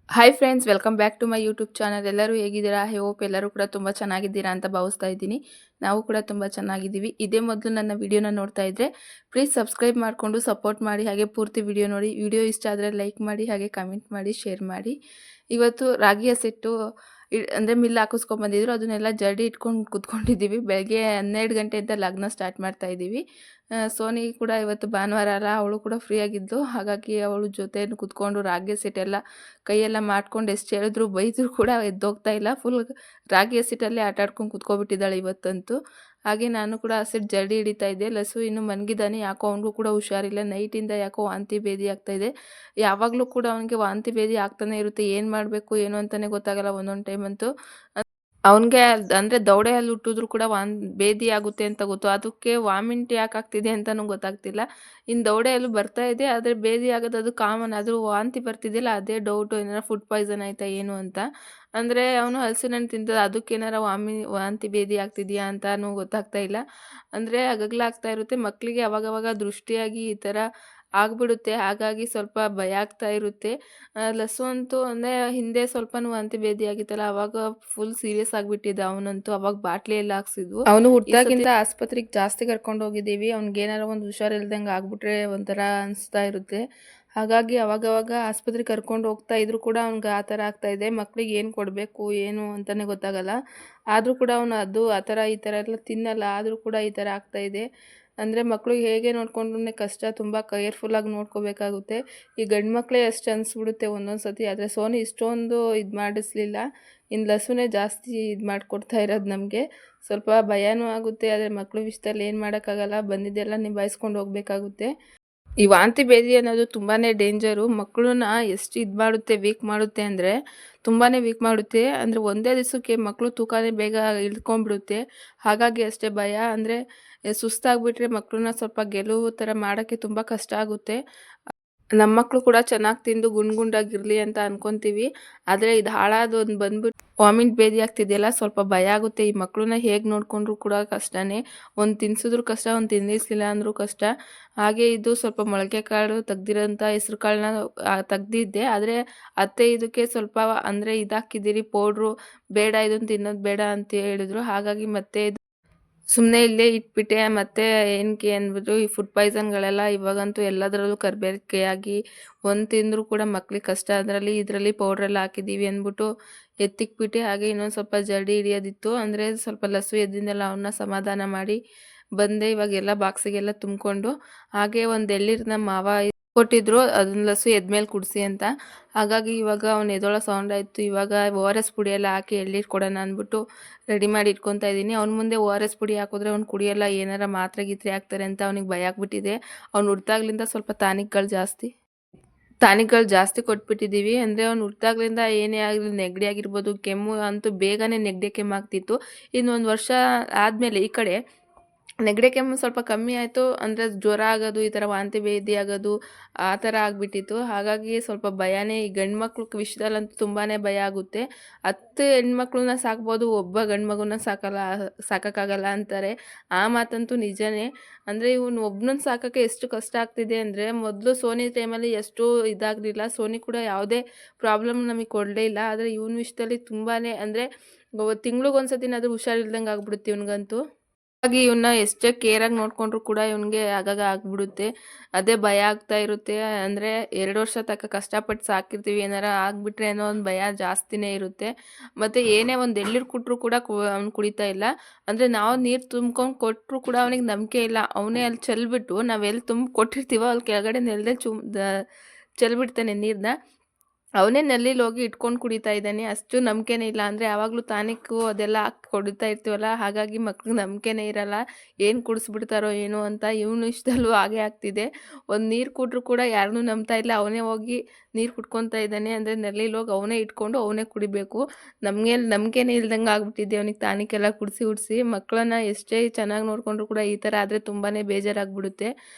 Hi friends, welcome back to my YouTube channel. ಎಲ್ಲರೂ ಹೇಗಿದ್ದೀರಾ? I hope ಎಲ್ಲರೂ ಕೂಡ ತುಂಬ ಚೆನ್ನಾಗಿದ್ದೀರಾ ಅಂತ ಭಾವಿಸ್ತಾ ಇದ್ದೀನಿ. ನಾವು ಕೂಡ ತುಂಬ ಚೆನ್ನಾಗಿದ್ದೀವಿ. ಇದೇ ಮೊದಲು ನನ್ನ ವಿಡಿಯೋನ ನೋಡ್ತಾ ಇದ್ದರೆ ಪ್ಲೀಸ್ ಸಬ್ಸ್ಕ್ರೈಬ್ ಮಾಡಿಕೊಂಡು ಸಪೋರ್ಟ್ ಮಾಡಿ, ಹಾಗೆ ಪೂರ್ತಿ ವಿಡಿಯೋ ನೋಡಿ. ವಿಡಿಯೋ ಇಷ್ಟ ಆದರೆ ಲೈಕ್ ಮಾಡಿ, ಹಾಗೆ ಕಮೆಂಟ್ ಮಾಡಿ, ಶೇರ್ ಮಾಡಿ. ಇವತ್ತು ರಾಗಿ ಹಸಿಟ್ಟು ಅಂದರೆ ಮಿಲ್ ಹಾಕಿಸ್ಕೊಂಬಂದಿದ್ರು, ಅದನ್ನೆಲ್ಲ ಜರಡಿ ಇಟ್ಕೊಂಡು ಕುತ್ಕೊಂಡಿದ್ದೀವಿ. ಬೆಳಗ್ಗೆ 12 ಗಂಟೆಯಿಂದ ಲಗ್ನ ಸ್ಟಾರ್ಟ್ ಮಾಡ್ತಾ ಇದ್ದೀವಿ. ಸೋನಿ ಕೂಡ ಇವತ್ತು ಭಾನುವಾರ ಅಲ್ಲ, ಅವಳು ಕೂಡ ಫ್ರೀ ಆಗಿದ್ಲು. ಹಾಗಾಗಿ ಅವಳು ಜೊತೆ ಕುತ್ಕೊಂಡು ರಾಗಿ ಹಸಿಟ್ಟೆಲ್ಲ ಕೈಯೆಲ್ಲ ಮಾಡ್ಕೊಂಡು ಎಷ್ಟು ಹೇಳಿದ್ರು ಬೈದರೂ ಕೂಡ ಎದ್ದೋಗ್ತಾ ಇಲ್ಲ. ಫುಲ್ ರಾಗಿ ಹಸಿಟ್ಟಲ್ಲೇ ಆಟ ಆಡ್ಕೊಂಡು ಕುತ್ಕೊಬಿಟ್ಟಿದ್ದಾಳೆ ಇವತ್ತಂತೂ. ಹಾಗೆ ನಾನು ಕೂಡ ಹಸಿಟ್ಟು ಜರಡಿ ಹಿಡಿತಾ ಇದ್ದೆ. ಲಸು ಇನ್ನೂ ಮನ್ಗಿದ್ದಾನೆ, ಯಾಕೋ ಅವನಿಗೂ ಕೂಡ ಹುಷಾರಿಲ್ಲ. ನೈಟಿಂದ ಯಾಕೋ ವಾಂತಿ ಭೇದಿ ಆಗ್ತಾಯಿದೆ. ಯಾವಾಗಲೂ ಕೂಡ ಅವನಿಗೆ ವಾಂತಿ ಭೇದಿ ಆಗ್ತಾನೆ ಇರುತ್ತೆ. ಏನು ಮಾಡಬೇಕು ಏನು ಅಂತಲೇ ಗೊತ್ತಾಗಲ್ಲ ಒಂದೊಂದು ಟೈಮಂತೂ. ಅವನಿಗೆ ಅಂದರೆ ದವಡೆ ಹಲ್ಲು ಹುಟ್ಟಿದ್ರು ಕೂಡ ಭೇದಿ ಆಗುತ್ತೆ ಅಂತ ಗೊತ್ತು. ಅದಕ್ಕೆ ವಾಮಿಂಟ್ ಯಾಕೆ ಆಗ್ತಿದೆ ಅಂತಲೂ ಗೊತ್ತಾಗ್ತಿಲ್ಲ. ಇನ್ನು ದವಡೆ ಹಲ್ಲು ಬರ್ತಾ ಇದೆ, ಆದರೆ ಭೇದಿ ಆಗೋದು ಅದು ಕಾಮನ್. ಆದರೂ ವಾಂತಿ ಬರ್ತಿದೆಯಲ್ಲ, ಅದೇ ಡೌಟು, ಏನಾರ ಫುಡ್ ಪಾಯ್ಸನ್ ಆಯಿತಾ ಏನು ಅಂತ. ಅಂದರೆ ಅವನು ಹಲಸಿನ ಹಣ್ಣು ತಿಂತದ, ಅದಕ್ಕೇನಾರ ವಾಂತಿ ಭೇದಿ ಆಗ್ತಿದೆಯಾ ಅಂತಲೂ ಗೊತ್ತಾಗ್ತಾ ಇಲ್ಲ. ಅಂದರೆ ಆಗ್ತಾ ಇರುತ್ತೆ ಮಕ್ಕಳಿಗೆ. ಅವಾಗವಾಗ ದೃಷ್ಟಿಯಾಗಿ ಈ ಥರ ಆಗ್ಬಿಡುತ್ತೆ. ಹಾಗಾಗಿ ಸ್ವಲ್ಪ ಭಯ ಆಗ್ತಾ ಇರುತ್ತೆ. ಲಸ್ಸು ಅಂತೂ ಅಂದರೆ ಹಿಂದೆ ಸ್ವಲ್ಪನೂ ವಾಂತಿ ಭೇದಿ ಆಗಿತ್ತಲ್ಲ, ಅವಾಗ ಫುಲ್ ಸೀರಿಯಸ್ ಆಗಿಬಿಟ್ಟಿದ್ದ ಅವನಂತೂ. ಅವಾಗ ಬಾಟ್ಲಿ ಎಲ್ಲ ಹಾಕ್ಸಿದ್ವು. ಅವನು ಹುಟ್ಟಾಗಿಂದ ಆಸ್ಪತ್ರೆಗೆ ಜಾಸ್ತಿ ಕರ್ಕೊಂಡು ಹೋಗಿದ್ದೀವಿ. ಅವ್ನಿಗೇನಾರ ಒಂದು ಹುಷಾರಿಲ್ದಂಗೆ ಆಗ್ಬಿಟ್ರೆ ಒಂಥರ ಅನಿಸ್ತಾ ಇರುತ್ತೆ. ಹಾಗಾಗಿ ಅವಾಗವಾಗ ಆಸ್ಪತ್ರೆಗೆ ಕರ್ಕೊಂಡು ಹೋಗ್ತಾ ಇದ್ರು ಕೂಡ ಅವ್ನಿಗೆ ಆ ಥರ ಆಗ್ತಾಯಿದೆ. ಮಕ್ಳಿಗೆ ಏನು ಕೊಡಬೇಕು ಏನು ಅಂತಲೇ ಗೊತ್ತಾಗಲ್ಲ. ಆದರೂ ಕೂಡ ಅವನು ಅದು ಆ ಥರ ಈ ಥರ ಎಲ್ಲ ತಿನ್ನಲ್ಲ, ಆದರೂ ಕೂಡ ಈ ಥರ ಆಗ್ತಾಯಿದೆ. ಅಂದರೆ ಮಕ್ಕಳಿಗೆ ಹೇಗೆ ನೋಡ್ಕೊಂಡ್ರೂ ಕಷ್ಟ, ತುಂಬ ಕೇರ್ಫುಲ್ಲಾಗಿ ನೋಡ್ಕೋಬೇಕಾಗುತ್ತೆ. ಈ ಗಂಡು ಮಕ್ಕಳೇ ಅಷ್ಟು ಅನಿಸ್ಬಿಡುತ್ತೆ ಒಂದೊಂದು ಸತಿ. ಆದರೆ ಸೋನಿ ಇಷ್ಟೊಂದು ಇದು ಮಾಡಿಸ್ಲಿಲ್ಲ. ಇನ್ನು ಲಸುನೇ ಜಾಸ್ತಿ ಇದು ಮಾಡಿಕೊಡ್ತಾ ಇರೋದು ನಮಗೆ. ಸ್ವಲ್ಪ ಭಯನೂ ಆಗುತ್ತೆ, ಆದರೆ ಮಕ್ಕಳು ವಿಷಯದಲ್ಲಿ ಏನು ಮಾಡೋಕ್ಕಾಗಲ್ಲ. ಬಂದಿದ್ದೆಲ್ಲ ನಿಭಾಯಿಸ್ಕೊಂಡು ಹೋಗಬೇಕಾಗುತ್ತೆ. ಈ ವಾಂತಿ ಭೇದಿ ಅನ್ನೋದು ತುಂಬಾ ಡೇಂಜರು. ಮಕ್ಕಳನ್ನ ಎಷ್ಟು ಇದು ಮಾಡುತ್ತೆ, ವೀಕ್ ಮಾಡುತ್ತೆ ಅಂದರೆ ತುಂಬಾ ವೀಕ್ ಮಾಡುತ್ತೆ. ಅಂದರೆ ಒಂದೇ ದಿವಸಕ್ಕೆ ಮಕ್ಕಳು ತೂಕನೇ ಬೇಗ ಇಳ್ಕೊಂಡ್ಬಿಡುತ್ತೆ. ಹಾಗಾಗಿ ಅಷ್ಟೇ ಭಯ. ಅಂದರೆ ಸುಸ್ತಾಗಿಬಿಟ್ರೆ ಮಕ್ಕಳನ್ನ ಸ್ವಲ್ಪ ಗೆಲುವು ಥರ ಮಾಡೋಕ್ಕೆ ತುಂಬ ಕಷ್ಟ ಆಗುತ್ತೆ. ನಮ್ಮ ಮಕ್ಕಳು ಕೂಡ ಚೆನ್ನಾಗಿ ತಿಂದು ಗುಂಡಾಗಿರಲಿ ಅಂತ ಅನ್ಕೊತೀವಿ. ಆದರೆ ಇದು ಹಾಳಾದೊಂದು ಬಂದ್ಬಿಟ್ಟು ವಾಮಿಟ್ ಭೇದಿ ಆಗ್ತಿದೆಯಲ್ಲ, ಸ್ವಲ್ಪ ಭಯ ಆಗುತ್ತೆ. ಈ ಮಕ್ಕಳನ್ನ ಹೇಗೆ ನೋಡಿಕೊಂಡ್ರು ಕೂಡ ಕಷ್ಟನೇ. ಒಂದು ತಿನ್ಸಿದ್ರು ಕಷ್ಟ, ಒಂದು ತಿನ್ನಿಸ್ಲಿಲ್ಲ ಅಂದರೂ ಕಷ್ಟ. ಹಾಗೆ ಇದು ಸ್ವಲ್ಪ ಮೊಳಕೆ ಕಾಳು ತೆಗ್ದಿರೋಂಥ ಹೆಸ್ರು ಕಾಳನ್ನ ತೆಗ್ದಿದ್ದೆ. ಆದರೆ ಅತ್ತೆ ಇದಕ್ಕೆ ಸ್ವಲ್ಪ ಅಂದರೆ ಇದಾಕಿದ್ದೀರಿ ಪೌಡ್ರು, ಬೇಡ ಇದನ್ನು ತಿನ್ನೋದು ಬೇಡ ಅಂತ ಹೇಳಿದ್ರು. ಹಾಗಾಗಿ ಮತ್ತೆ ಸುಮ್ಮನೆ ಇಲ್ಲೇ ಇಟ್ಬಿಟ್ಟೆ. ಮತ್ತು ಏನಕ್ಕೆ ಅಂದ್ಬಿಟ್ಟು ಈ ಫುಡ್ ಪಾಯ್ಸನ್ಗಳೆಲ್ಲ ಇವಾಗಂತೂ ಎಲ್ಲದರಲ್ಲೂ ಕಲಬೆರಕೆಯಾಗಿ ಒಂದು ತಿಂದರೂ ಕೂಡ ಮಕ್ಳಿಗೆ ಕಷ್ಟ. ಇದರಲ್ಲಿ ಪೌಡ್ರೆಲ್ಲ ಹಾಕಿದ್ದೀವಿ ಅಂದ್ಬಿಟ್ಟು ಎತ್ತಿಕ್ಬಿಟ್ಟೆ. ಹಾಗೆ ಇನ್ನೊಂದು ಸ್ವಲ್ಪ ಜರಡಿ ಹಿಡಿಯೋದಿತ್ತು. ಅಂದರೆ ಸ್ವಲ್ಪ ಲಸು ಎದ್ದಿಂದೆಲ್ಲ ಅವನ್ನ ಸಮಾಧಾನ ಮಾಡಿ ಬಂದೆ. ಇವಾಗೆಲ್ಲ ಬಾಕ್ಸಿಗೆಲ್ಲ ತುಂಬಿಕೊಂಡು, ಹಾಗೆ ಒಂದು ಎಳ್ನೀರನ್ನ ಮಾವ ಕೊಟ್ಟಿದ್ರು, ಅದನ್ನ ಲಸು ಎದ್ಮೇಲೆ ಕುಡಿಸಿ ಅಂತ. ಹಾಗಾಗಿ ಇವಾಗ ಅವ್ನು ಎದ್ದೊಳೋ ಸೌಂಡ್ ಆಯಿತು. ಇವಾಗ ORS ಪುಡಿ ಎಲ್ಲ ಹಾಕಿ ಎಳ್ನೀರು ಕೊಡೋಣ ಅಂದ್ಬಿಟ್ಟು ರೆಡಿ ಮಾಡಿ ಇಟ್ಕೊತಾ ಇದ್ದೀನಿ. ಅವ್ನ ಮುಂದೆ ORS ಪುಡಿ ಹಾಕಿದ್ರೆ ಅವ್ನು ಕುಡಿಯೋಲ್ಲ, ಏನಾರ ಮಾತ್ರೆ ಗೀತ್ರೆ ಹಾಕ್ತಾರೆ ಅಂತ ಅವ್ನಿಗೆ ಭಯ ಆಗ್ಬಿಟ್ಟಿದೆ. ಅವ್ನು ಹುಟ್ದಾಗ್ಲಿಂದ ಸ್ವಲ್ಪ ಟಾನಿಕ್ಗಳು ಜಾಸ್ತಿ ಕೊಟ್ಬಿಟ್ಟಿದ್ದೀವಿ. ಅಂದರೆ ಅವ್ನು ಹುಟ್ದಾಗ್ಲಿಂದ ಏನೇ ಆಗಲಿ, ನೆಗಡಿ ಆಗಿರ್ಬೋದು, ಕೆಮ್ಮು ಅಂತೂ ಬೇಗನೆ ನೆಗಡಿ ಕೆಮ್ಮಾಗ್ತಿತ್ತು. ಇನ್ನೊಂದು ವರ್ಷ ಆದಮೇಲೆ ಈ ಕಡೆ ನೆಗಡಿ ಕೆಮ್ಮು ಸ್ವಲ್ಪ ಕಮ್ಮಿ ಆಯಿತು. ಅಂದರೆ ಜ್ವರ ಆಗೋದು, ಈ ಥರ ವಾಂತಿ ಭೇದಿ ಆಗೋದು ಆ ಥರ ಆಗಿಬಿಟ್ಟಿತ್ತು. ಹಾಗಾಗಿ ಸ್ವಲ್ಪ ಭಯನೇ. ಈ ಗಂಡು ಮಕ್ಳ ವಿಷಯದಲ್ಲಂತೂ ತುಂಬಾ ಭಯ ಆಗುತ್ತೆ. 10 ಹೆಣ್ಮಕ್ಳನ್ನ ಸಾಕ್ಬೋದು, ಒಬ್ಬ ಗಂಡು ಮಗುನ ಸಾಕೋಕ್ಕಾಗಲ್ಲ ಅಂತಾರೆ. ಆ ಮಾತಂತೂ ನಿಜನೇ. ಅಂದರೆ ಇವನು ಒಬ್ಬನನ್ನ ಸಾಕೋಕ್ಕೆ ಎಷ್ಟು ಕಷ್ಟ ಆಗ್ತಿದೆ ಅಂದರೆ, ಮೊದಲು ಸೋನಿ ಟೈಮಲ್ಲಿ ಎಷ್ಟು ಇದಾಗಲಿಲ್ಲ. ಸೋನಿ ಕೂಡ ಯಾವುದೇ ಪ್ರಾಬ್ಲಮ್ ನಮಗೆ ಕೊಡಲೇ ಇಲ್ಲ. ಆದರೆ ಇವನ ವಿಷಯದಲ್ಲಿ ತುಂಬಾ ಅಂದರೆ ತಿಂಗ್ಳಿಗೊಂದು ಸತಿನಾದರೂ ಹುಷಾರಿಲ್ದಂಗೆ ಆಗ್ಬಿಡುತ್ತೆ ಇವನಿಗಂತೂ. ಹಾಗಾಗಿ ಇವನ್ನ ಎಷ್ಟೇ ಕೇರಾಗಿ ನೋಡಿಕೊಂಡ್ರು ಕೂಡ ಇವನಿಗೆ ಆಗಾಗ ಆಗ್ಬಿಡುತ್ತೆ. ಅದೇ ಭಯ ಆಗ್ತಾ ಇರುತ್ತೆ. ಅಂದರೆ 2 ವರ್ಷ ತನಕ ಕಷ್ಟಪಟ್ಟು ಸಾಕಿರ್ತೀವಿ, ಏನಾರ ಆಗಿಬಿಟ್ರೆ ಅನ್ನೋ ಒಂದು ಭಯ ಜಾಸ್ತಿನೇ ಇರುತ್ತೆ. ಮತ್ತು ಏನೇ ಒಂದು ಎಳ್ನೀರು ಕೊಟ್ಟರು ಕೂಡ ಅವ್ನು ಕುಡಿತಾ ಇಲ್ಲ. ಅಂದರೆ ನಾವು ನೀರು ತುಂಬ್ಕೊಂಡು ಕೊಟ್ಟರು ಕೂಡ ಅವನಿಗೆ ನಂಬಿಕೆ ಇಲ್ಲ. ಅವನೇ ಅಲ್ಲಿ ಚೆಲ್ಬಿಟ್ಟು, ನಾವೆಲ್ಲಿ ತುಂಬ ಕೊಟ್ಟಿರ್ತೀವೋ ಅಲ್ಲಿ ಕೆಳಗಡೆ ನೆಲದಲ್ಲಿ ಚೆಲ್ಬಿಡ್ತಾನೆ ನೀರನ್ನ. ಅವನೇ ನಲ್ಲಿಲಿ ಹೋಗಿ ಇಟ್ಕೊಂಡು ಕುಡಿತಾ ಇದ್ದಾನೆ. ಅಷ್ಟು ನಂಬಿಕೆನೇ ಇಲ್ಲ. ಅಂದರೆ ಯಾವಾಗಲೂ ಟಾನಿಕ್ಕು ಅದೆಲ್ಲ ಹಾಕಿ ಕೊಡ್ತಾ ಇರ್ತೀವಲ್ಲ, ಹಾಗಾಗಿ ಮಕ್ಳಿಗೆ ನಂಬಿಕೆನೇ ಇರಲ್ಲ. ಏನು ಕುಡಿಸ್ಬಿಡ್ತಾರೋ ಏನೋ ಅಂತ. ಇವನು ಇಷ್ಟದಲ್ಲೂ ಹಾಗೆ ಆಗ್ತಿದೆ. ಒಂದು ನೀರು ಕುಟ್ರೂ ಕೂಡ ಯಾರನ್ನೂ ನಂಬ್ತಾ ಇಲ್ಲ. ಅವನೇ ಹೋಗಿ ನೀರು ಕುಡ್ಕೊತಾ ಇದ್ದಾನೆ. ಅಂದರೆ ನಲ್ಲಿಲಿ ಹೋಗಿ ಅವನೇ ಇಟ್ಕೊಂಡು ಅವನೇ ಕುಡಿಬೇಕು. ನಮಗೆ ನಂಬಿಕೆನೇ ಇಲ್ದಂಗೆ ಆಗ್ಬಿಟ್ಟಿದೆ ಅವನಿಗೆ ಟಾನಿಕ್ಕೆಲ್ಲ ಕುಡಿಸಿ ಮಕ್ಕಳನ್ನ ಎಷ್ಟೇ ಚೆನ್ನಾಗಿ ನೋಡಿಕೊಂಡ್ರು ಕೂಡ ಈ ಥರ ಆದರೆ ತುಂಬಾ ಬೇಜಾರಾಗ್ಬಿಡುತ್ತೆ.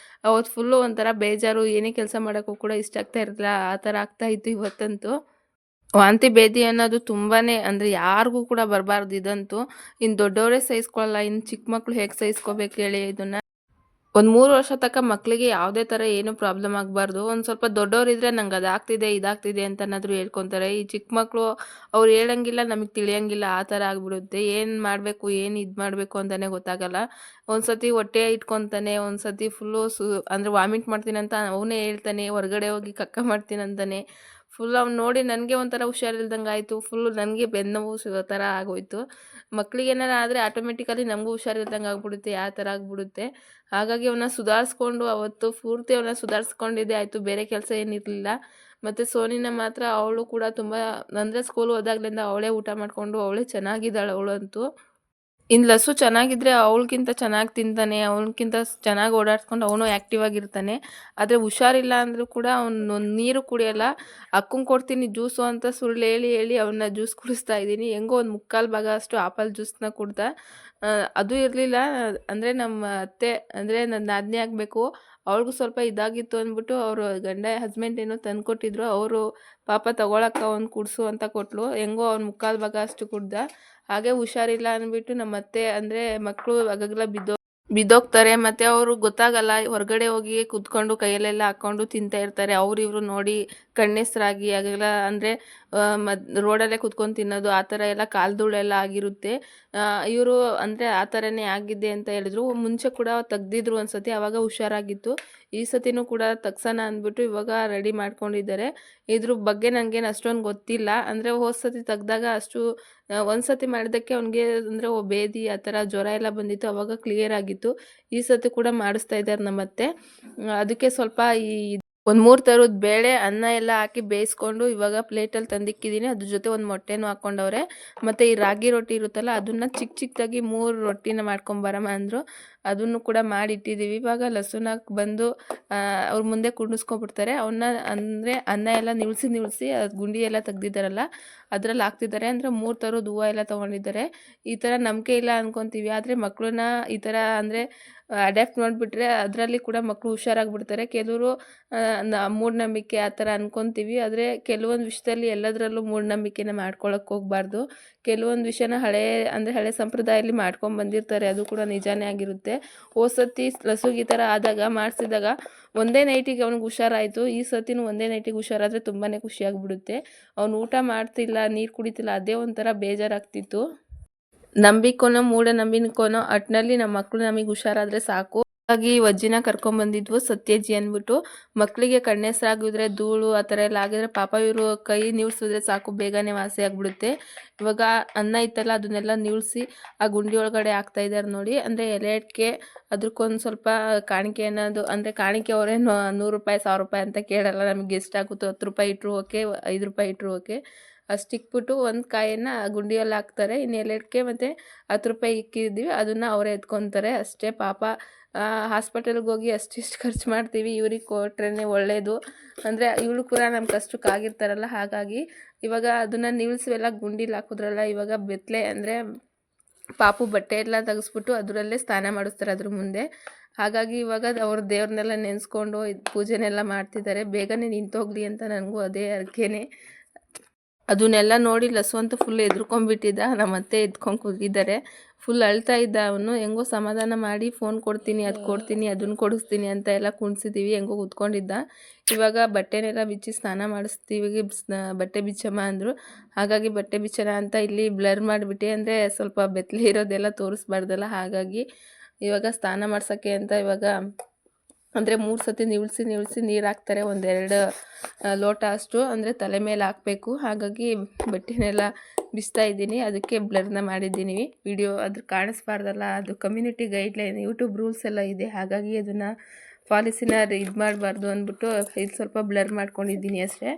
ಅವತ್ತು ಫುಲ್ಲು ಒಂಥರ ಬೇಜಾರು, ಏನೇ ಕೆಲಸ ಮಾಡೋಕ್ಕೂ ಕೂಡ ಇಷ್ಟ ಆಗ್ತಾ ಇರಲಿಲ್ಲ. ಆ ಥರ ಆಗ್ತಾಯಿತ್ತು ಇವತ್ತಂತೂ. ವಾಂತಿ ಭೇದಿ ಅನ್ನೋದು ತುಂಬಾ ಅಂದರೆ ಯಾರಿಗೂ ಕೂಡ ಬರಬಾರ್ದು ಇದಂತೂ. ಇನ್ನು ದೊಡ್ಡವರೇ ಸಹಿಸ್ಕೊಳ್ಳಲ್ಲ, ಇನ್ನು ಚಿಕ್ಕ ಮಕ್ಕಳು ಹೇಗೆ ಸಹಿಸ್ಕೋಬೇಕು ಹೇಳಿ ಇದನ್ನು. ಒಂದು 3 ವರ್ಷ ತನಕ ಮಕ್ಕಳಿಗೆ ಯಾವುದೇ ಥರ ಏನು ಪ್ರಾಬ್ಲಮ್ ಆಗಬಾರ್ದು. ಒಂದು ಸ್ವಲ್ಪ ದೊಡ್ಡವರಿದ್ರೆ ನಂಗೆ ಅದಾಗ್ತಿದೆ, ಇದಾಗ್ತಿದೆ ಅಂತನಾದರೂ ಹೇಳ್ಕೊಂತಾರೆ. ಈ ಚಿಕ್ಕ ಮಕ್ಕಳು ಅವ್ರು ಹೇಳಂಗಿಲ್ಲ, ನಮಗೆ ತಿಳಿಯಂಗಿಲ್ಲ ಆ ಥರ ಆಗ್ಬಿಡುತ್ತೆ. ಏನು ಮಾಡಬೇಕು, ಏನು ಇದು ಮಾಡಬೇಕು ಅಂತಲೇ ಗೊತ್ತಾಗಲ್ಲ. ಒಂದು ಸತಿ ಹೊಟ್ಟೆ ಇಟ್ಕೊತಾನೆ, ಒಂದು ಸತಿ ಫುಲ್ಲು ಅಂದರೆ ವಾಮಿಟ್ ಮಾಡ್ತೀನಂತ ಅವನೇ ಹೇಳ್ತಾನೆ, ಹೊರಗಡೆ ಹೋಗಿ ಕಕ್ಕ ಮಾಡ್ತೀನಂತಾನೆ. ಫುಲ್ ಅವ್ನು ನೋಡಿ ನನಗೆ ಒಂಥರ ಹುಷಾರಿಲ್ದಂಗೆ ಆಯಿತು. ಫುಲ್ಲು ನನಗೆ ಬೆನ್ನೋವು ಥರ ಆಗೋಯ್ತು. ಮಕ್ಳಿಗೇನಾರ ಆದರೆ ಆಟೋಮೆಟಿಕಲಿ ನಮಗೂ ಹುಷಾರಿಲ್ದಂಗೆ ಆಗ್ಬಿಡುತ್ತೆ, ಆ ಥರ ಆಗ್ಬಿಡುತ್ತೆ. ಹಾಗಾಗಿ ಅವನ್ನ ಸುಧಾರಿಸ್ಕೊಂಡು ಅವತ್ತು ಪೂರ್ತಿ ಅವನ್ನ ಸುಧಾರಿಸ್ಕೊಂಡಿದ್ದೇ ಆಯಿತು, ಬೇರೆ ಕೆಲಸ ಏನಿರಲಿಲ್ಲ. ಮತ್ತು ಸೋನಿನ ಮಾತ್ರ ಅವಳು ಕೂಡ ತುಂಬ ಅಂದರೆ ಸ್ಕೂಲ್ ಹೋದಾಗ್ಲಿಂದ ಅವಳೇ ಊಟ ಮಾಡಿಕೊಂಡು ಅವಳೇ ಚೆನ್ನಾಗಿದ್ದಾಳೆ ಅವಳಂತೂ. ಇನ್ನು ಲಸ್ಸು ಚೆನ್ನಾಗಿದ್ರೆ ಅವಳಿಗಿಂತ ಚೆನ್ನಾಗಿ ತಿಂತಾನೆ, ಅವನಿಗಿಂತ ಚೆನ್ನಾಗಿ ಓಡಾಡ್ಸ್ಕೊಂಡು ಅವನು ಆ್ಯಕ್ಟಿವ್ ಆಗಿರ್ತಾನೆ. ಆದರೆ ಹುಷಾರಿಲ್ಲ ಅಂದರೂ ಕೂಡ ಅವನು ನೀರು ಕುಡಿಯಲ್ಲ. ಅಕ್ಕಂಗೆ ಕೊಡ್ತೀನಿ ಜ್ಯೂಸು ಅಂತ ಸುಳ್ಳು ಹೇಳಿ ಹೇಳಿ ಅವನ್ನ ಜ್ಯೂಸ್ ಕುಡಿಸ್ತಾ ಇದ್ದೀನಿ. ಹೆಂಗೋ ಒಂದು ಮುಕ್ಕಾಲು ಭಾಗ ಅಷ್ಟು ಆಪಲ್ ಜ್ಯೂಸನ್ನ ಕುಡ್ದ. ಅದು ಇರಲಿಲ್ಲ ಅಂದರೆ ನಮ್ಮ ಅತ್ತೆ ಅಂದರೆ ನನ್ನ ನಾದಿನಿ ಆಗಬೇಕು, ಅವ್ಳಿಗೂ ಸ್ವಲ್ಪ ಇದಾಗಿತ್ತು ಅಂದ್ಬಿಟ್ಟು ಅವರು ಹಸ್ಬೆಂಡ್ ಏನೋ ತಂದುಕೊಟ್ಟಿದ್ರು. ಅವರು ಪಾಪ ತಗೊಳಕ್ಕ ಅವ್ನು ಕುಡಿಸು ಅಂತ ಕೊಟ್ಟಳು. ಹೆಂಗೋ ಅವ್ನು ಮುಕ್ಕಾಲು ಭಾಗ ಅಷ್ಟು ಕುಡ್ದ. ಹಾಗೆ ಹುಷಾರಿಲ್ಲ ಅಂದ್ಬಿಟ್ಟು ನಮ್ಮ ಅತ್ತೆ ಅಂದರೆ ಮಕ್ಕಳು ಆಗಾಗ ಬಿದ್ದೋಗ್ತಾರೆ. ಮತ್ತು ಅವರು ಗೊತ್ತಾಗಲ್ಲ, ಹೊರಗಡೆ ಹೋಗಿ ಕುತ್ಕೊಂಡು ಕೈಯಲ್ಲೆಲ್ಲ ಹಾಕ್ಕೊಂಡು ತಿಂತಾ ಇರ್ತಾರೆ. ಅವ್ರು ಇವರು ನೋಡಿ ಕಣ್ಣೆಸ್ರಾಗಿ ಆಗೆಲ್ಲ ಅಂದರೆ ರೋಡಲ್ಲೇ ಕುತ್ಕೊಂಡು ತಿನ್ನೋದು ಆ ಥರ ಎಲ್ಲ ಕಾಲು ಧೂಳೆಲ್ಲ ಆಗಿರುತ್ತೆ. ಇವರು ಅಂದರೆ ಆ ಥರನೇ ಆಗಿದೆ ಅಂತ ಹೇಳಿದ್ರು. ಮುಂಚೆ ಕೂಡ ತೆಗ್ದಿದ್ರು ಒಂದು ಸತಿ, ಆವಾಗ ಹುಷಾರಾಗಿತ್ತು. ಈ ಸತಿನೂ ಕೂಡ ತಗ್ಸೋಣ ಅಂದ್ಬಿಟ್ಟು ಇವಾಗ ರೆಡಿ ಮಾಡ್ಕೊಂಡಿದ್ದಾರೆ. ಇದ್ರ ಬಗ್ಗೆ ನನಗೇನು ಅಷ್ಟೊಂದು ಗೊತ್ತಿಲ್ಲ. ಅಂದರೆ ಹೋದ ಸತಿ ತೆಗ್ದಾಗ ಅಷ್ಟು ಒಂದು ಸತಿ ಮಾಡಿದ್ದಕ್ಕೆ ಅವ್ನಿಗೆ ಅಂದರೆ ಬೇದಿ ಆ ಥರ ಜ್ವರ ಎಲ್ಲ ಬಂದಿತ್ತು, ಆವಾಗ ಕ್ಲಿಯರ್ ಆಗಿತ್ತು. ಈ ಸತಿ ಕೂಡ ಮಾಡಿಸ್ತಾ ಇದ್ದಾರೆ ನಮ್ಮತ್ತೆ. ಅದಕ್ಕೆ ಸ್ವಲ್ಪ ಒಂದು 3 ಥರದ ಬೇಳೆ, ಅನ್ನ ಎಲ್ಲ ಹಾಕಿ ಬೇಯಿಸ್ಕೊಂಡು ಇವಾಗ ಪ್ಲೇಟಲ್ಲಿ ತಂದಿಕ್ಕಿದ್ದೀನಿ. ಅದ್ರ ಜೊತೆ ಒಂದು ಮೊಟ್ಟೆನೂ ಹಾಕ್ಕೊಂಡವ್ರೆ. ಮತ್ತು ಈ ರಾಗಿ ರೊಟ್ಟಿ ಇರುತ್ತಲ್ಲ, ಅದನ್ನು ಚಿಕ್ಕ ಚಿಕ್ಕದಾಗಿ 3 ರೊಟ್ಟಿನ ಮಾಡ್ಕೊಂಬರಮ್ಮ ಅಂದರು. ಅದನ್ನು ಕೂಡ ಮಾಡಿಟ್ಟಿದ್ದೀವಿ. ಇವಾಗ ಲಸುನಾಕ್ ಬಂದು ಅವ್ರ ಮುಂದೆ ಕುಂಡಿಸ್ಕೊಬಿಡ್ತಾರೆ. ಅವನ್ನ ಅಂದರೆ ಅನ್ನ ಎಲ್ಲ ನಿಲ್ಲಿಸಿ ಅದು ಗುಂಡಿ ಎಲ್ಲ ತೆಗ್ದಿದ್ದಾರಲ್ಲ ಅದರಲ್ಲಿ ಹಾಕ್ತಿದ್ದಾರೆ. ಅಂದರೆ 3 ಥರದ ಹೂವು ಎಲ್ಲ ತೊಗೊಂಡಿದ್ದಾರೆ. ಈ ಥರ ನಂಬಿಕೆ ಇಲ್ಲ ಅಂದ್ಕೊತೀವಿ, ಆದರೆ ಮಕ್ಕಳನ್ನ ಈ ಥರ ಅಂದರೆ ಅಡ್ಯಾಪ್ಟ್ ಮಾಡಿಬಿಟ್ರೆ ಅದರಲ್ಲಿ ಕೂಡ ಮಕ್ಕಳು ಹುಷಾರಾಗಿಬಿಡ್ತಾರೆ. ಕೆಲವರು ಮೂಢನಂಬಿಕೆ ಆ ಥರ ಅಂದ್ಕೊತೀವಿ, ಆದರೆ ಕೆಲವೊಂದು ವಿಷಯದಲ್ಲಿ ಎಲ್ಲದರಲ್ಲೂ ಮೂಢನಂಬಿಕೆನ ಮಾಡ್ಕೊಳಕ್ಕೆ ಹೋಗಬಾರ್ದು. ಕೆಲವೊಂದು ವಿಷಯನ ಹಳೆ ಸಂಪ್ರದಾಯದಲ್ಲಿ ಮಾಡ್ಕೊಂಡು ಬಂದಿರ್ತಾರೆ, ಅದು ಕೂಡ ನಿಜಾನೇ ಆಗಿರುತ್ತೆ. ಹೋದ ಸತಿ ಲಸುಗೆ ಈ ಥರ ಆದಾಗ ಮಾಡಿಸಿದಾಗ ಒಂದೇ ನೈಟಿಗೆ ಅವ್ನಿಗೆ ಹುಷಾರಾಯಿತು. ಈ ಸತಿನೂ ಒಂದೇ ನೈಟಿಗೆ ಹುಷಾರಾದರೆ ತುಂಬಾ ಖುಷಿಯಾಗಿಬಿಡುತ್ತೆ. ಅವ್ನು ಊಟ ಮಾಡ್ತಿಲ್ಲ, ನೀರು ಕುಡಿತಿಲ್ಲ, ಅದೇ ಒಂಥರ ಬೇಜಾರಾಗ್ತಿತ್ತು. ನಂಬಿಕೆನೋ ಮೂಢನಂಬಿಕೆನೋ ಒಟ್ಟಿನಲ್ಲಿ ನಮ್ಮ ಮಕ್ಕಳು ನಮಗೆ ಹುಷಾರಾದರೆ ಸಾಕು. ಹಾಗಾಗಿ ಅಜ್ಜಿನ ಕರ್ಕೊಂಬಂದಿದ್ವು, ಸತ್ಯಜ್ಜಿ ಅಂದ್ಬಿಟ್ಟು. ಮಕ್ಕಳಿಗೆ ಕಣ್ಣೆಸರಾಗಿದ್ರೆ ಧೂಳು ಆ ಥರ ಎಲ್ಲ ಆಗಿದ್ರೆ ಪಾಪ ಇವರು ಕೈ ನೀವ್ಸಿದ್ರೆ ಸಾಕು, ಬೇಗನೆ ವಾಸಿ ಆಗಿಬಿಡುತ್ತೆ. ಇವಾಗ ಅನ್ನ ಇತ್ತಲ್ಲ ಅದನ್ನೆಲ್ಲ ನೀವ್ಸಿ ಆ ಗುಂಡಿ ಒಳಗಡೆ ಹಾಕ್ತಾ ಇದ್ದಾರೆ ನೋಡಿ. ಅಂದರೆ ಎಲೆ ಅಡಿಕೆ ಅದಕ್ಕೊಂದು ಸ್ವಲ್ಪ ಕಾಣಿಕೆ ಅನ್ನೋದು, ಅಂದರೆ ಕಾಣಿಕೆ ಅವರೇ 100 ರೂಪಾಯಿ 1000 ರೂಪಾಯಿ ಅಂತ ಕೇಳಲ್ಲ, ನಮಗೆ ಎಷ್ಟಾಗುತ್ತೋ 10 ರೂಪಾಯಿ ಇಟ್ಟರು ಓಕೆ, 5 ರೂಪಾಯಿ ಇಟ್ಟರು ಓಕೆ. ಅಷ್ಟಿಕ್ಬಿಟ್ಟು ಒಂದು ಕಾಯನ್ನು ಗುಂಡಿಯಲ್ಲಿ ಹಾಕ್ತಾರೆ. ಇನ್ನು ಎಲೆಡ್ಕೆ ಮತ್ತು 10 ರೂಪಾಯಿ ಇಕ್ಕಿದ್ದೀವಿ, ಅದನ್ನು ಅವರೇ ಎತ್ಕೊತಾರೆ ಅಷ್ಟೇ. ಪಾಪ ಹಾಸ್ಪಿಟಲ್ಗೆ ಹೋಗಿ ಅಷ್ಟಿಷ್ಟು ಖರ್ಚು ಮಾಡ್ತೀವಿ, ಇವ್ರಿಗೆ ಕೊಟ್ರೇ ಒಳ್ಳೆಯದು. ಅಂದರೆ ಇವಳು ಕೂಡ ನಮ್ಮ ಕಷ್ಟಕ್ಕಾಗಿರ್ತಾರಲ್ಲ, ಹಾಗಾಗಿ ಇವಾಗ ಅದನ್ನು ನಿಲ್ಲಿಸುವೆಲ್ಲ ಗುಂಡಿಲಿ ಹಾಕಿದ್ರಲ್ಲ. ಇವಾಗ ಬೆತ್ತಲೆ ಅಂದರೆ ಪಾಪು ಬಟ್ಟೆ ಎಲ್ಲ ತೆಗೆಸ್ಬಿಟ್ಟು ಅದರಲ್ಲೇ ಸ್ನಾನ ಮಾಡಿಸ್ತಾರೆ ಅದ್ರ ಮುಂದೆ. ಹಾಗಾಗಿ ಇವಾಗ ಅವ್ರ ದೇವ್ರನ್ನೆಲ್ಲ ನೆನೆಸ್ಕೊಂಡು ಪೂಜೆನೆಲ್ಲ ಮಾಡ್ತಿದ್ದಾರೆ. ಬೇಗನೆ ನಿಂತೋಗ್ಲಿ ಅಂತ ನನಗೂ ಅದೇ ಅರ್ಕೆನೆ. ಅದನ್ನೆಲ್ಲ ನೋಡಿ ಲಸು ಅಂತೂ ಫುಲ್ ಎದ್ರುಕೊಂಡ್ಬಿಟ್ಟಿದ್ದ. ನಮ್ಮ ಅತ್ತೆ ಎದ್ಕೊಂಡು ಕೂತಿದ್ದಾರೆ. ಫುಲ್ ಅಳ್ತಾ ಇದ್ದ ಅವನು. ಹೆಂಗೋ ಸಮಾಧಾನ ಮಾಡಿ ಫೋನ್ ಕೊಡ್ತೀನಿ, ಅದು ಕೊಡ್ತೀನಿ, ಅದನ್ನು ಕೊಡಿಸ್ತೀನಿ ಅಂತ ಎಲ್ಲ ಕುಣಿಸಿದ್ದೀವಿ. ಹೆಂಗೋ ಕೂತ್ಕೊಂಡಿದ್ದ. ಇವಾಗ ಬಟ್ಟೆನೆಲ್ಲ ಬಿಚ್ಚಿ ಸ್ನಾನ ಮಾಡಿಸ್ತೀವಿ, ಬಟ್ಟೆ ಬಿಚ್ಚಮ್ಮ ಅಂದರು. ಹಾಗಾಗಿ ಬಟ್ಟೆ ಬಿಚ್ಚೋಣ ಅಂತ ಇಲ್ಲಿ ಬ್ಲರ್ ಮಾಡಿಬಿಟ್ಟು, ಅಂದರೆ ಸ್ವಲ್ಪ ಬೆತ್ತಲೆ ಇರೋದೆಲ್ಲ ತೋರಿಸ್ಬಾರ್ದಲ್ಲ, ಹಾಗಾಗಿ ಇವಾಗ ಸ್ನಾನ ಮಾಡ್ಸೋಕ್ಕೆ ಅಂತ ಇವಾಗ ಅಂದರೆ 3 ಸತಿ ನಿಲ್ಲಿಸಿ ನೀರು ಹಾಕ್ತಾರೆ. 1-2 ಲೋಟ ಅಷ್ಟು, ಅಂದರೆ ತಲೆ ಮೇಲೆ ಹಾಕಬೇಕು. ಹಾಗಾಗಿ ಬಟ್ಟೆನೆಲ್ಲ ಬಿಚ್ತಾ ಇದ್ದೀನಿ, ಅದಕ್ಕೆ ಬ್ಲರ್ನ ಮಾಡಿದ್ದೀನಿ ವಿಡಿಯೋ. ಅದು ಕಾಣಿಸ್ಬಾರ್ದಲ್ಲ, ಅದು ಕಮ್ಯುನಿಟಿ ಗೈಡ್ಲೈನ್, ಯೂಟ್ಯೂಬ್ ರೂಲ್ಸ್ ಎಲ್ಲ ಇದೆ. ಹಾಗಾಗಿ ಅದನ್ನು ಪಾಲಿಸಿನ ಇದು ಮಾಡಬಾರ್ದು ಅಂದ್ಬಿಟ್ಟು ಇದು ಸ್ವಲ್ಪ ಬ್ಲರ್ ಮಾಡ್ಕೊಂಡಿದ್ದೀನಿ ಅಷ್ಟೇ.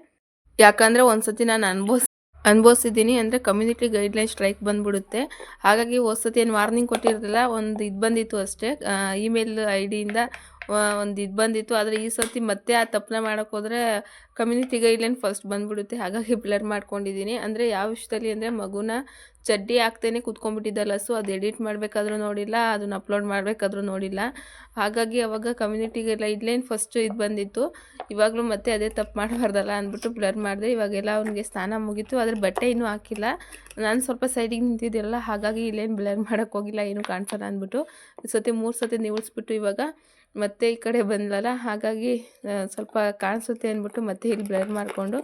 ಯಾಕಂದರೆ ಒಂದು ಸತಿ ನಾನು ಅನುಭವಿಸಿದ್ದೀನಿ. ಅಂದರೆ ಕಮ್ಯುನಿಟಿ ಗೈಡ್ಲೈನ್ ಸ್ಟ್ರೈಕ್ ಬಂದುಬಿಡುತ್ತೆ. ಹಾಗಾಗಿ ಹೋದ ಸತಿ ಏನು ವಾರ್ನಿಂಗ್ ಕೊಟ್ಟಿರಲಿಲ್ಲ, ಒಂದು ಇದು ಬಂದಿತ್ತು ಅಷ್ಟೇ, ಇಮೇಲ್ ID ಯಿಂದ ಒಂದು ಇದು ಬಂದಿತ್ತು. ಆದರೆ ಈ ಸರ್ತಿ ಮತ್ತೆ ಆ ತಪ್ಪನ್ನ ಮಾಡೋಕ್ಕೆ ಹೋದರೆ ಕಮ್ಯುನಿಟಿ ಗೈಡ್ಲೈನ್ ಫಸ್ಟ್ ಬಂದುಬಿಡುತ್ತೆ. ಹಾಗಾಗಿ ಬ್ಲರ್ ಮಾಡ್ಕೊಂಡಿದ್ದೀನಿ. ಅಂದರೆ ಯಾವ ವಿಷಯದಲ್ಲಿ ಅಂದರೆ ಮಗುನ ಚಡ್ಡಿ ಹಾಕ್ತೇನೆ ಕೂತ್ಕೊಂಡ್ಬಿಟ್ಟಿದ್ದಲ್ಲ, ಸೊ ಅದು ಎಡಿಟ್ ಮಾಡಬೇಕಾದ್ರೂ ನೋಡಿಲ್ಲ, ಅದನ್ನು ಅಪ್ಲೋಡ್ ಮಾಡಬೇಕಾದ್ರೂ ನೋಡಿಲ್ಲ. ಹಾಗಾಗಿ ಅವಾಗ ಕಮ್ಯುನಿಟಿ ಗೈಡ್ಲೈನ್ ಫಸ್ಟು ಇದು ಬಂದಿತ್ತು. ಇವಾಗಲೂ ಮತ್ತೆ ಅದೇ ತಪ್ಪು ಮಾಡಬಾರ್ದಲ್ಲ ಅಂದ್ಬಿಟ್ಟು ಬ್ಲರ್ ಮಾಡಿದೆ. ಇವಾಗೆಲ್ಲ ಅವನಿಗೆ ಸ್ನಾನ ಮುಗೀತು, ಆದರೆ ಬಟ್ಟೆ ಇನ್ನೂ ಹಾಕಿಲ್ಲ. ನಾನು ಸ್ವಲ್ಪ ಸೈಡಿಗೆ ನಿಂತಿದ್ದಿರಲ್ಲ, ಹಾಗಾಗಿ ಇಲ್ಲೇನು ಬ್ಲರ್ ಮಾಡೋಕ್ಕೆ ಹೋಗಿಲ್ಲ, ಏನೂ ಕಾಣಿಸಲ್ಲ ಅಂದ್ಬಿಟ್ಟು ಈ ಸತಿ 3 ಸತಿ ನಿಲ್ಲಿಸ್ಬಿಟ್ಟು ಇವಾಗ ಮತ್ತೆ ಈ ಕಡೆ ಬಂದ್ಲಲ್ಲ, ಹಾಗಾಗಿ ಸ್ವಲ್ಪ ಕಾಣಿಸುತ್ತೆ ಅಂದ್ಬಿಟ್ಟು ಮತ್ತೆ ಇಲ್ಲಿ ಬ್ಲರ್ ಮಾಡಿಕೊಂಡು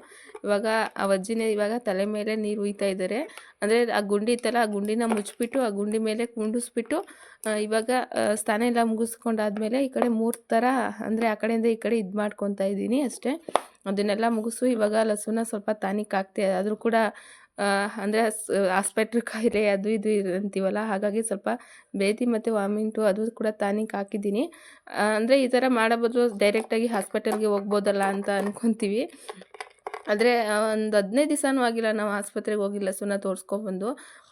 ಇವಾಗ ಆ ಅಜ್ಜಿನೇ ಇವಾಗ ತಲೆ ಮೇಲೆ ನೀರು ಹುಯ್ತಾ ಇದ್ದಾರೆ. ಅಂದರೆ ಆ ಗುಂಡಿ ಇತ್ತಲ್ಲ, ಆ ಗುಂಡಿನ ಮುಚ್ಚಿಬಿಟ್ಟು ಆ ಗುಂಡಿ ಮೇಲೆ ಕುಂಡಿಸ್ಬಿಟ್ಟು ಇವಾಗ ಸ್ನಾನ ಎಲ್ಲ ಮುಗಿಸ್ಕೊಂಡಾದ್ಮೇಲೆ ಈ ಕಡೆ 3 ಥರ ಅಂದರೆ ಆ ಕಡೆಯಿಂದ ಈ ಕಡೆ ಇದು ಮಾಡ್ಕೊತಾ ಇದ್ದೀನಿ ಅಷ್ಟೇ. ಅದನ್ನೆಲ್ಲ ಮುಗಿಸು ಇವಾಗ ಲಸುನ ಸ್ವಲ್ಪ ಟಾನಿಕ್ ಹಾಕ್ತೆ, ಆದರೂ ಕೂಡ ಅಂದರೆ ಆಸ್ಪೆಟ್ಲ್ ಕಾಯಿಲೆ ಅದು ಇದು ಅಂತೀವಲ್ಲ, ಹಾಗಾಗಿ ಸ್ವಲ್ಪ ಬೇದಿ ಮತ್ತು ವಾಮಿಂಟು ಅದು ಕೂಡ ಟಾನಿಕ್ ಹಾಕಿದ್ದೀನಿ. ಅಂದರೆ ಈ ಥರ ಮಾಡೋ ಬದಲು ಡೈರೆಕ್ಟಾಗಿ ಹಾಸ್ಪಿಟಲ್ಗೆ ಹೋಗ್ಬೋದಲ್ಲ ಅಂತ ಅಂದ್ಕೊತೀವಿ. ಆದರೆ ಒಂದು 15 ದಿವಸನೂ ಆಗಿಲ್ಲ ನಾವು ಆಸ್ಪತ್ರೆಗೆ ಹೋಗಿ ಲಸುನ ತೋರಿಸ್ಕೊಬಂದು,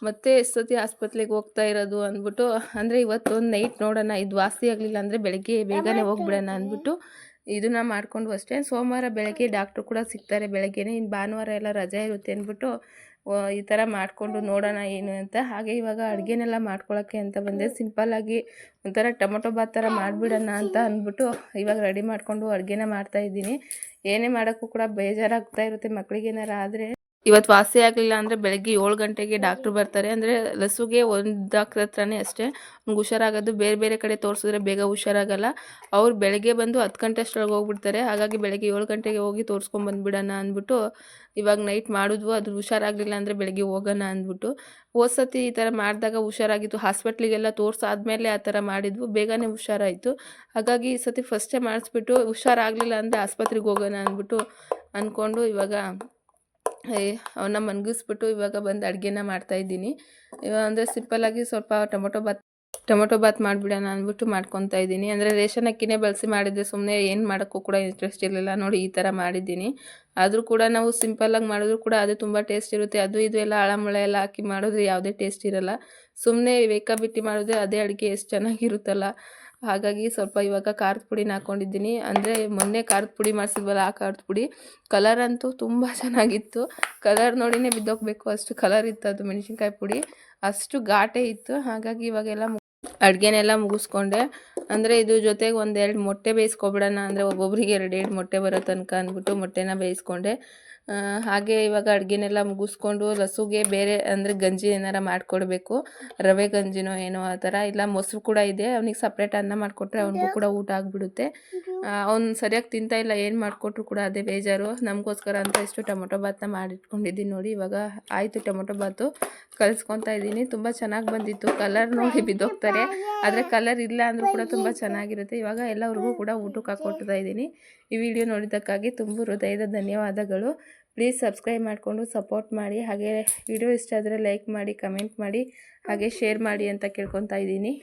ಮತ್ತೆ ಎಷ್ಟೊತ್ತಿ ಆಸ್ಪತ್ರೆಗೆ ಹೋಗ್ತಾ ಇರೋದು ಅಂದ್ಬಿಟ್ಟು, ಅಂದರೆ ಇವತ್ತೊಂದು ನೈಟ್ ನೋಡೋಣ, ಇದು ವಾಸಿ ಆಗಲಿಲ್ಲ ಅಂದರೆ ಬೆಳಗ್ಗೆ ಬೇಗನೆ ಹೋಗ್ಬಿಡೋಣ ಅಂದ್ಬಿಟ್ಟು ಇದನ್ನು ಮಾಡಿಕೊಂಡು ಅಷ್ಟೇ. ಸೋಮವಾರ ಬೆಳಗ್ಗೆ ಡಾಕ್ಟ್ರು ಕೂಡ ಸಿಗ್ತಾರೆ ಬೆಳಗ್ಗೆನೇ, ಇನ್ನು ಭಾನುವಾರ ಎಲ್ಲ ರಜೆ ಇರುತ್ತೆ ಅಂದ್ಬಿಟ್ಟು ಈ ಥರ ಮಾಡಿಕೊಂಡು ನೋಡೋಣ ಏನು ಅಂತ. ಹಾಗೆ ಇವಾಗ ಅಡುಗೆನೆಲ್ಲ ಮಾಡ್ಕೊಳ್ಳೋಕ್ಕೆ ಅಂತ ಬಂದೆ. ಸಿಂಪಲ್ಲಾಗಿ ಒಂಥರ ಟೊಮೊಟೊ ಬಾತ್ ಥರ ಮಾಡಿಬಿಡೋಣ ಅಂತ ಅಂದ್ಬಿಟ್ಟು ಇವಾಗ ರೆಡಿ ಮಾಡಿಕೊಂಡು ಅಡುಗೆನ ಮಾಡ್ತಾಯಿದ್ದೀನಿ. ಏನೇ ಮಾಡೋಕ್ಕೂ ಕೂಡ ಬೇಜಾರಾಗ್ತಾ ಇರುತ್ತೆ ಮಕ್ಕಳಿಗೇನಾರ ಆದರೆ. ಇವತ್ತು ವಾಸಿ ಆಗಲಿಲ್ಲ ಅಂದರೆ ಬೆಳಗ್ಗೆ 7 ಗಂಟೆಗೆ ಡಾಕ್ಟ್ರು ಬರ್ತಾರೆ. ಅಂದರೆ ಲಸುಗೆ ಒಂದು ಡಾಕ್ಟ್ರ್ ಹತ್ರನೇ ಅಷ್ಟೇ ಅವ್ನಿಗೆ ಹುಷಾರಾಗೋದು, ಬೇರೆ ಬೇರೆ ಕಡೆ ತೋರಿಸಿದ್ರೆ ಬೇಗ ಹುಷಾರಾಗಲ್ಲ. ಅವ್ರು ಬೆಳಗ್ಗೆ ಬಂದು 10 ಗಂಟೆ ಅಷ್ಟರೊಳಗೆ ಹೋಗ್ಬಿಡ್ತಾರೆ. ಹಾಗಾಗಿ ಬೆಳಗ್ಗೆ 7 ಗಂಟೆಗೆ ಹೋಗಿ ತೋರಿಸ್ಕೊಂಬಂದ್ಬಿಡೋಣ ಅಂದ್ಬಿಟ್ಟು ಇವಾಗ ನೈಟ್ ಮಾಡಿದ್ವು. ಅದು ಹುಷಾರಾಗಲಿಲ್ಲ ಅಂದರೆ ಬೆಳಗ್ಗೆ ಹೋಗೋಣ ಅಂದ್ಬಿಟ್ಟು. ಹೋದ ಸತಿ ಈ ಥರ ಮಾಡಿದಾಗ ಹುಷಾರಾಗಿತ್ತು, ಹಾಸ್ಪಿಟ್ಲಿಗೆಲ್ಲ ತೋರಿಸಾದ್ಮೇಲೆ ಆ ಥರ ಮಾಡಿದ್ವು, ಬೇಗನೆ ಹುಷಾರಾಯಿತು. ಹಾಗಾಗಿ ಈ ಸತಿ ಫಸ್ಟೇ ಮಾಡಿಸ್ಬಿಟ್ಟು ಹುಷಾರಾಗಲಿಲ್ಲ ಅಂದರೆ ಆಸ್ಪತ್ರೆಗೆ ಹೋಗೋಣ ಅಂದ್ಬಿಟ್ಟು ಅಂದ್ಕೊಂಡು ಇವಾಗ ಅವನ್ನ ಮನ್ಗಿಸ್ಬಿಟ್ಟು ಇವಾಗ ಬಂದು ಅಡುಗೆನ ಮಾಡ್ತಾಯಿದ್ದೀನಿ. ಇವಾಗ ಅಂದರೆ ಸಿಂಪಲ್ಲಾಗಿ ಸ್ವಲ್ಪ ಟೊಮೊಟೊ ಬಾತ್ ಮಾಡಿಬಿಡೋಣ ಅಂದ್ಬಿಟ್ಟು ಮಾಡ್ಕೊತಾ ಇದ್ದೀನಿ. ಅಂದರೆ ರೇಷನ್ ಅಕ್ಕಿನೇ ಬಳಸಿ ಮಾಡಿದ್ದೆ, ಸುಮ್ಮನೆ ಏನು ಮಾಡೋಕ್ಕೂ ಕೂಡ ಇಂಟ್ರೆಸ್ಟ್ ಇರಲಿಲ್ಲ. ನೋಡಿ ಈ ಥರ ಮಾಡಿದ್ದೀನಿ. ಆದರೂ ಕೂಡ ನಾವು ಸಿಂಪಲ್ಲಾಗಿ ಮಾಡಿದ್ರು ಕೂಡ ಅದು ತುಂಬ ಟೇಸ್ಟ್ ಇರುತ್ತೆ. ಅದು ಇದು ಎಲ್ಲ ಅಳಮಳೆ ಎಲ್ಲ ಹಾಕಿ ಮಾಡಿದ್ರೆ ಯಾವುದೇ ಟೇಸ್ಟ್ ಇರೋಲ್ಲ. ಸುಮ್ಮನೆ ಬೇಕಾಬಿಟ್ಟಿ ಮಾಡಿದ್ರೆ ಅದೇ ಅಡುಗೆ ಎಷ್ಟು ಚೆನ್ನಾಗಿರುತ್ತಲ್ಲ. ಹಾಗಾಗಿ ಸ್ವಲ್ಪ ಇವಾಗ ಖಾರದ ಪುಡಿನ ಹಾಕ್ಕೊಂಡಿದ್ದೀನಿ. ಅಂದರೆ ಮೊನ್ನೆ ಖಾರದ ಪುಡಿ ಮಾಡಿಸಿದ್ವಲ್ಲ, ಆ ಖಾರದ ಪುಡಿ ಕಲರ್ ಅಂತೂ ತುಂಬ ಚೆನ್ನಾಗಿತ್ತು. ಕಲರ್ ನೋಡಿನೇ ಬಿದ್ದೋಗಬೇಕು ಅಷ್ಟು ಕಲರ್ ಇತ್ತು ಅದು. ಮೆಣಸಿನ್ಕಾಯಿ ಪುಡಿ ಅಷ್ಟು ಘಾಟೆ ಇತ್ತು. ಹಾಗಾಗಿ ಇವಾಗೆಲ್ಲ ಅಡುಗೆನೆಲ್ಲ ಮುಗಿಸ್ಕೊಂಡೆ. ಅಂದರೆ ಇದು ಜೊತೆಗೆ 1-2 ಮೊಟ್ಟೆ ಬೇಯಿಸ್ಕೊಬಿಡೋಣ, ಅಂದರೆ ಒಬ್ಬೊಬ್ಬರಿಗೆ 2 ಮೊಟ್ಟೆ ಬರೋ ತನಕ ಅಂದ್ಬಿಟ್ಟು ಮೊಟ್ಟೆನ ಬೇಯಿಸ್ಕೊಂಡೆ. ಹಾಗೆ ಇವಾಗ ಅಡುಗೆನೆಲ್ಲ ಮುಗಿಸ್ಕೊಂಡು ಲಸುಗೆ ಬೇರೆ ಅಂದರೆ ಗಂಜಿ ಏನಾರ ಮಾಡಿಕೊಡ್ಬೇಕು, ರವೆ ಗಂಜಿನೋ ಏನೋ ಆ ಥರ. ಇಲ್ಲ ಮೊಸರು ಕೂಡ ಇದೆ, ಅವ್ನಿಗೆ ಸಪ್ರೇಟ್ ಅನ್ನ ಮಾಡಿಕೊಟ್ರೆ ಅವ್ನಿಗೂ ಕೂಡ ಊಟ ಆಗಿಬಿಡುತ್ತೆ. ಅವ್ನು ಸರಿಯಾಗಿ ತಿಂತಾ ಇಲ್ಲ, ಏನು ಮಾಡಿಕೊಟ್ರು ಕೂಡ ಅದೇ ಬೇಜಾರು. ನಮಗೋಸ್ಕರ ಅಂತ ಇಷ್ಟು ಟೊಮೊಟೊ ಬಾತನ್ನ ಮಾಡಿಟ್ಕೊಂಡಿದ್ದೀನಿ ನೋಡಿ. ಇವಾಗ ಆಯಿತು ಟೊಮೊಟೊ ಬಾತು, ಕಲಿಸ್ಕೊತಾ ಇದ್ದೀನಿ. ತುಂಬ ಚೆನ್ನಾಗಿ ಬಂದಿತ್ತು. ಕಲರ್ ನೋಡಿ ಬಿದ್ದೋಗ್ತಾರೆ, ಆದರೆ ಕಲರ್ ಇಲ್ಲ ಅಂದರೂ ಕೂಡ ತುಂಬ ಚೆನ್ನಾಗಿರುತ್ತೆ. ಇವಾಗ ಎಲ್ಲರಿಗೂ ಕೂಡ ಊಟಕ್ಕೆ ಹಾಕ್ಕೊಡ್ತಾ ಇದ್ದೀನಿ. ಈ ವಿಡಿಯೋ ನೋಡಿದ್ದಕ್ಕಾಗಿ ತುಂಬ ಹೃದಯದ ಧನ್ಯವಾದಗಳು. ಪ್ಲೀಸ್ ಸಬ್ಸ್ಕ್ರೈಬ್ ಮಾಡಿಕೊಂಡು ಸಪೋರ್ಟ್ ಮಾಡಿ. ಹಾಗೆ ವಿಡಿಯೋ ಇಷ್ಟ ಆದರೆ ಲೈಕ್ ಮಾಡಿ, ಕಮೆಂಟ್ ಮಾಡಿ, ಹಾಗೆ ಶೇರ್ ಮಾಡಿ ಅಂತ ಕೇಳ್ಕೊತಾ ಇದ್ದೀನಿ.